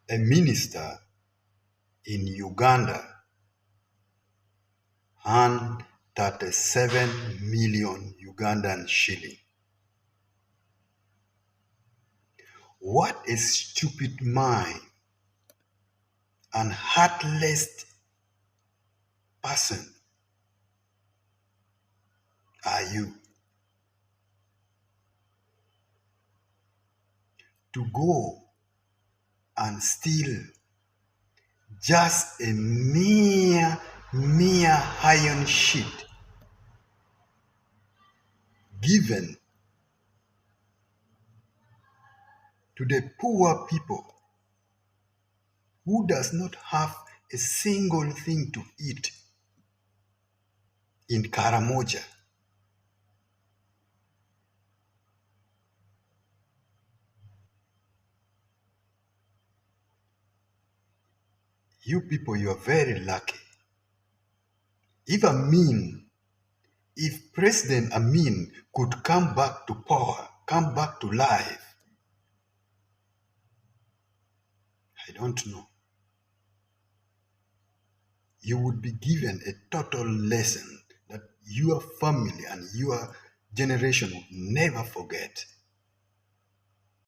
a minister in Uganda earned 37 million Ugandan shilling. What a stupid mind and heartless person are you to go and steal just a mere iron sheet given to the poor people who does not have a single thing to eat in Karamoja. You people, you are very lucky. If President Amin could come back to power, come back to life, I don't know. You would be given a total lesson that your family and your generation would never forget.